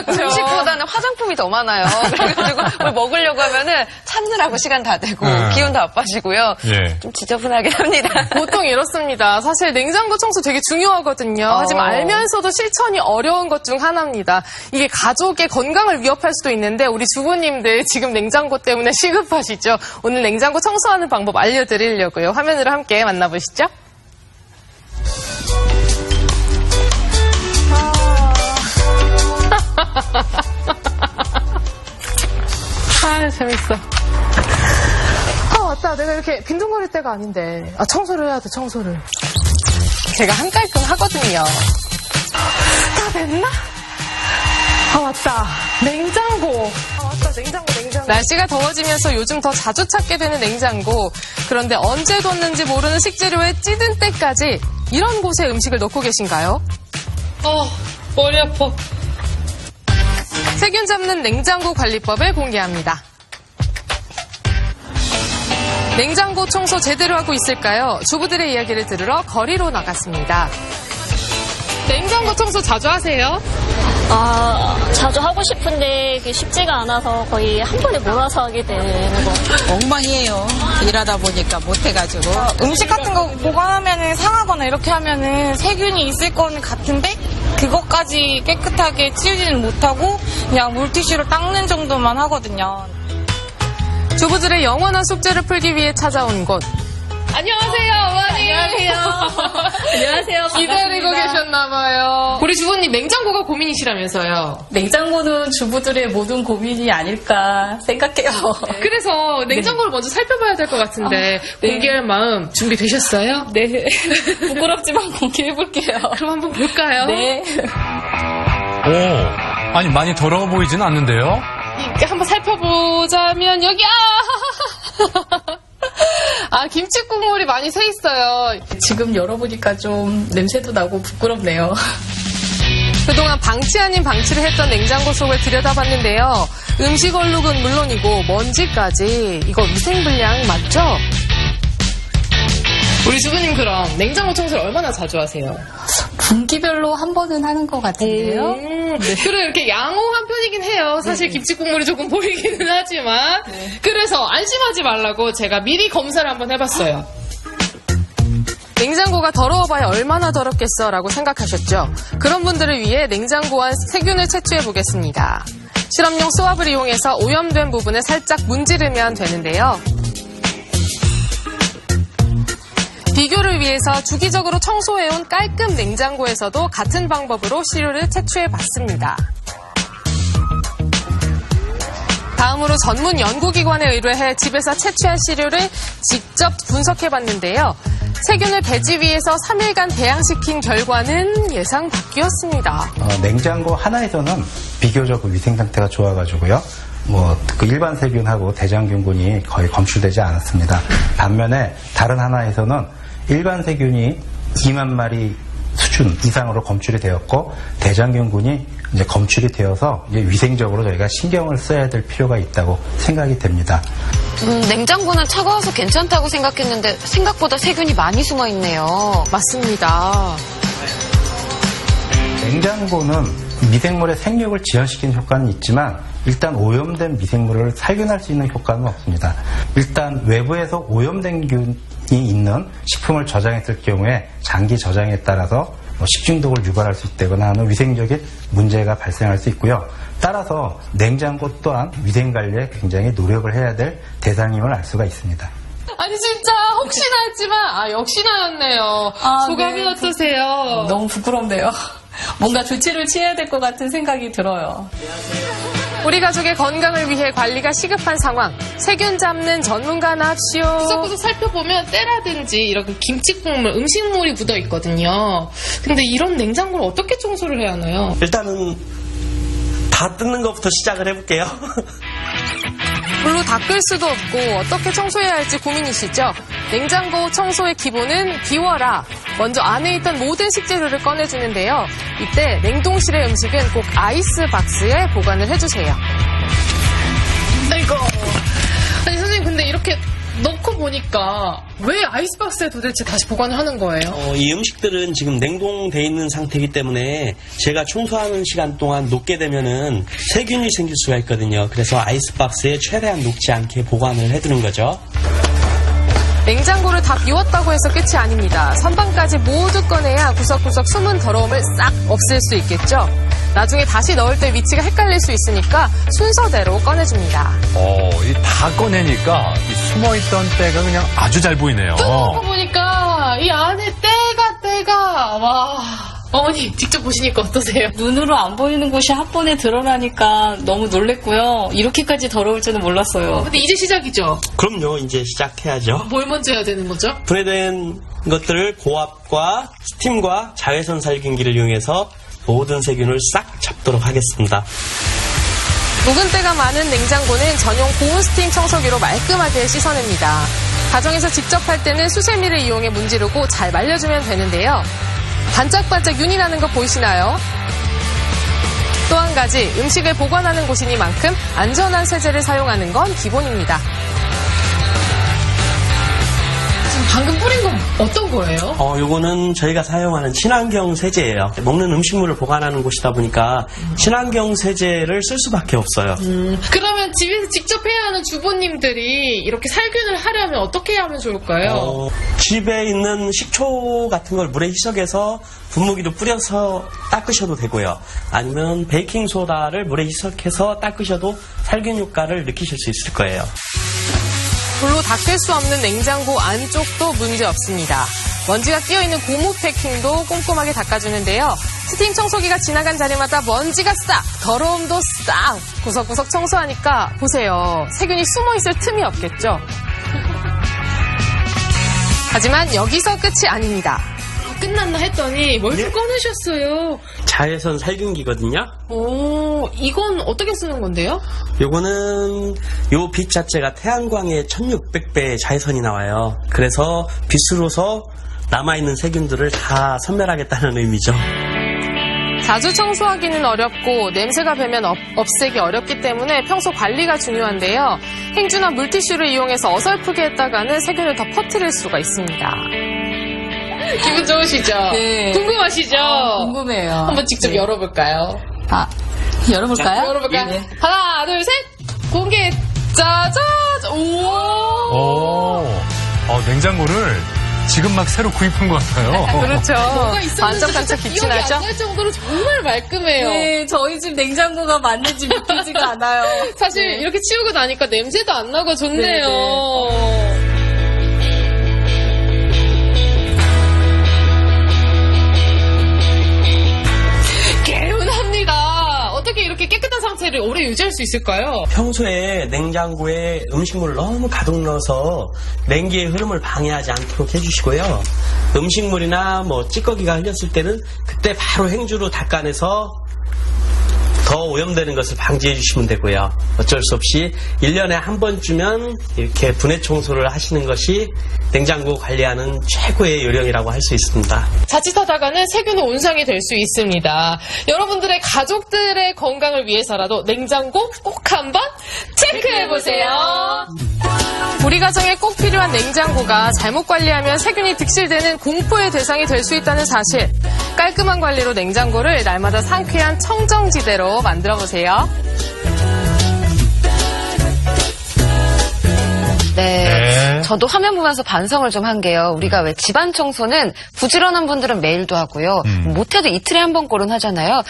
그렇죠. 음식보다는 화장품이 더 많아요. 그래가지고 뭘 먹으려고 하면은 찾느라고 시간 다 되고 기운 다 빠지고요. 예. 좀 지저분하긴 합니다. 보통 이렇습니다. 사실 냉장고 청소 되게 중요하거든요. 하지만 알면서도 실천이 어려운 것 중 하나입니다. 이게 가족의 건강을 위협할 수도 있는데 우리 주부님들 지금 냉장고 때문에 시급하시죠? 오늘 냉장고 청소하는 방법 알려드리려고요. 화면으로 함께 만나보시죠. 아, 재밌어. 맞다. 내가 이렇게 빈둥거릴 때가 아닌데. 청소를 해야 돼, 청소를. 제가 한 깔끔 하거든요. 다 됐나? 맞다. 냉장고. 맞다. 냉장고. 날씨가 더워지면서 요즘 더 자주 찾게 되는 냉장고. 그런데 언제 뒀는지 모르는 식재료에 찌든 때까지 이런 곳에 음식을 넣고 계신가요? 머리 아파. 세균 잡는 냉장고 관리법을 공개합니다. 냉장고 청소 제대로 하고 있을까요? 주부들의 이야기를 들으러 거리로 나갔습니다. 냉장고 청소 자주 하세요? 자주 하고 싶은데 그게 쉽지가 않아서 거의 한 번에 몰아서 하게 되는 거. 엉망이에요. 일하다 보니까 못해가지고. 음식 같은 거 보관하면은 상하거나 이렇게 하면은 세균이 있을 건 같은데 그것까지 깨끗하게 치우지는 못하고 그냥 물티슈로 닦는 정도만 하거든요. 주부들의 영원한 숙제를 풀기 위해 찾아온 곳. 안녕하세요, 어머니. 안녕하세요. 기다리고 계셨나봐요. 우리 주부님 냉장고가 고민이시라면서요. 냉장고는 주부들의 모든 고민이 아닐까 생각해요. 그래서 냉장고를 먼저 살펴봐야 될 것 같은데 공개할 마음 준비되셨어요? 네. 부끄럽지만 공개해볼게요. 그럼 한번 볼까요? 네. 오, 아니 많이 더러워 보이진 않는데요? 한번 살펴보자면 여기 김치 국물이 많이 새 있어요. 지금 열어보니까 좀 냄새도 나고 부끄럽네요. 그동안 방치 아닌 방치를 했던 냉장고 속을 들여다봤는데요. 음식 얼룩은 물론이고 먼지까지. 이거 위생불량 맞죠? 우리 주부님 그럼 냉장고 청소를 얼마나 자주 하세요? 분기별로 한 번은 하는 것 같은데요. 네. 그래 이렇게 양호한 편이긴 해요. 사실 김치 국물이 조금 보이기는 하지만 그래서 안심하지 말라고 제가 미리 검사를 한번 해봤어요. 냉장고가 더러워봐야 얼마나 더럽겠어 라고 생각하셨죠? 그런 분들을 위해 냉장고 안 세균을 채취해 보겠습니다. 실험용 수압을 이용해서 오염된 부분을 살짝 문지르면 되는데요. 비교를 위해서 주기적으로 청소해온 깔끔 냉장고에서도 같은 방법으로 시료를 채취해봤습니다. 다음으로 전문 연구기관에 의뢰해 집에서 채취한 시료를 직접 분석해봤는데요. 세균을 배지 위해서 3일간 배양시킨 결과는 예상 밖이었습니다. 냉장고 하나에서는 비교적 위생 상태가 좋아가지고요. 그 일반 세균하고 대장균군이 거의 검출되지 않았습니다. 반면에 다른 하나에서는 일반 세균이 2만 마리 수준 이상으로 검출이 되었고 대장균군이 이제 검출이 되어서 이제 위생적으로 저희가 신경을 써야 될 필요가 있다고 생각이 됩니다. 냉장고는 차가워서 괜찮다고 생각했는데 생각보다 세균이 많이 숨어 있네요. 맞습니다. 냉장고는 미생물의 생육을 지연시키는 효과는 있지만 일단 오염된 미생물을 살균할 수 있는 효과는 없습니다. 일단 외부에서 오염된 균이 있는 식품을 저장했을 경우에 장기 저장에 따라서 식중독을 유발할 수 있다거나 하는 위생적인 문제가 발생할 수 있고요. 따라서 냉장고 또한 위생관리에 굉장히 노력을 해야 될 대상임을 알 수가 있습니다. 아니 진짜 혹시나 했지만 역시나였네요. 소감이 네. 어떠세요? 너무 부끄럽네요. 뭔가 조치를 취해야 될 것 같은 생각이 들어요. 우리 가족의 건강을 위해 관리가 시급한 상황. 세균 잡는 전문가 납시오. 구석구석 살펴보면 때라든지 이렇게 김치국물, 음식물이 묻어 있거든요. 근데 이런 냉장고를 어떻게 청소를 해야 하나요? 일단은 다 뜯는 것부터 시작을 해볼게요. 물로 닦을 수도 없고 어떻게 청소해야 할지 고민이시죠? 냉장고 청소의 기본은 비워라. 먼저 안에 있던 모든 식재료를 꺼내주는데요. 이때 냉동실의 음식은 꼭 아이스박스에 보관을 해주세요. 아이고. 아니 선생님 근데 이렇게 넣고 보니까 왜 아이스박스에 도대체 다시 보관을 하는 거예요? 이 음식들은 지금 냉동돼 있는 상태이기 때문에 제가 청소하는 시간 동안 녹게 되면은 세균이 생길 수가 있거든요. 그래서 아이스박스에 최대한 녹지 않게 보관을 해두는 거죠. 냉장고를 다 비웠다고 해서 끝이 아닙니다. 선반까지 모두 꺼내야 구석구석 숨은 더러움을 싹 없앨 수 있겠죠. 나중에 다시 넣을 때 위치가 헷갈릴 수 있으니까 순서대로 꺼내줍니다. 이 다 꺼내니까 이 숨어있던 때가 그냥 아주 잘 보이네요. 뜯어보고 보니까 이 안에 때가 와. 어머니 직접 보시니까 어떠세요? 눈으로 안 보이는 곳이 한 번에 드러나니까 너무 놀랬고요. 이렇게까지 더러울 줄은 몰랐어요. 근데 이제 시작이죠? 그럼요, 이제 시작해야죠. 뭘 먼저 해야 되는 거죠? 분해된 것들을 고압과 스팀과 자외선 살균기를 이용해서 모든 세균을 싹 잡도록 하겠습니다. 묵은 때가 많은 냉장고는 전용 고온 스팀 청소기로 말끔하게 씻어냅니다. 가정에서 직접 할 때는 수세미를 이용해 문지르고 잘 말려주면 되는데요. 반짝반짝 윤이 나는 거 보이시나요? 또 한 가지 음식을 보관하는 곳이니만큼 안전한 세제를 사용하는 건 기본입니다. 지금 방금 뿌린 건 어떤 거예요? 요거는 저희가 사용하는 친환경 세제예요. 먹는 음식물을 보관하는 곳이다 보니까 친환경 세제를 쓸 수밖에 없어요. 그러면 집에서 직접 해야 하는 주부님들이 이렇게 살균을 하려면 어떻게 하면 좋을까요? 집에 있는 식초 같은 걸 물에 희석해서 분무기로 뿌려서 닦으셔도 되고요. 아니면 베이킹소다를 물에 희석해서 닦으셔도 살균 효과를 느끼실 수 있을 거예요. 불로 닦을 수 없는 냉장고 안쪽도 문제 없습니다. 먼지가 끼어있는 고무 패킹도 꼼꼼하게 닦아주는데요. 스팀 청소기가 지나간 자리마다 먼지가 싹, 더러움도 싹 구석구석 청소하니까 보세요. 세균이 숨어있을 틈이 없겠죠? 하지만 여기서 끝이 아닙니다. 끝났나 했더니 뭘 또 꺼내셨어요. 자외선 살균기거든요. 오, 이건 어떻게 쓰는 건데요? 요거는 요 빛 자체가 태양광의 1600배의 자외선이 나와요. 그래서 빛으로서 남아있는 세균들을 다 선멸하겠다는 의미죠. 자주 청소하기는 어렵고 냄새가 배면 없애기 어렵기 때문에 평소 관리가 중요한데요. 행주나 물티슈를 이용해서 어설프게 했다가는 세균을 더 퍼뜨릴 수가 있습니다. 기분 좋으시죠? 네. 궁금하시죠? 궁금해요. 한번 직접 네. 열어볼까요? 열어볼까요? 열어볼까요? 네. 하나, 둘, 셋! 공개! 짜잔! 오! 냉장고를 지금 막 새로 구입한 것 같아요. 그렇죠. 뭐가 있었는지 반짝반짝 빛이 나죠? 안날 정도로 정말 말끔해요. 네, 저희 집 냉장고가 맞는지 믿기지가 않아요. 사실 네. 이렇게 치우고 나니까 냄새도 안 나고 좋네요. 개운합니다. 어떻게 이렇게 깨끗한 상태를 오래 유지할 수 있을까요? 평소에 냉장고에 음식물을 너무 가득 넣어서 냉기의 흐름을 방해하지 않도록 해주시고요. 음식물이나 찌꺼기가 흘렸을 때는 그때 바로 행주로 닦아내서 더 오염되는 것을 방지해 주시면 되고요. 어쩔 수 없이 1년에 한 번쯤은 이렇게 분해 청소를 하시는 것이 냉장고 관리하는 최고의 요령이라고 할 수 있습니다. 자칫하다가는 세균의 온상이 될 수 있습니다. 여러분들의 가족들의 건강을 위해서라도 냉장고 꼭 한번 체크해보세요. 우리 가정에 꼭 필요한 냉장고가 잘못 관리하면 세균이 득실되는 공포의 대상이 될 수 있다는 사실. 깔끔한 관리로 냉장고를 날마다 상쾌한 청정지대로 만들어보세요. 네. 저도 화면 보면서 반성을 좀 한 게요. 우리가 왜 집안 청소는 부지런한 분들은 매일도 하고요. 못해도 이틀에 한 번 꼴은 하잖아요.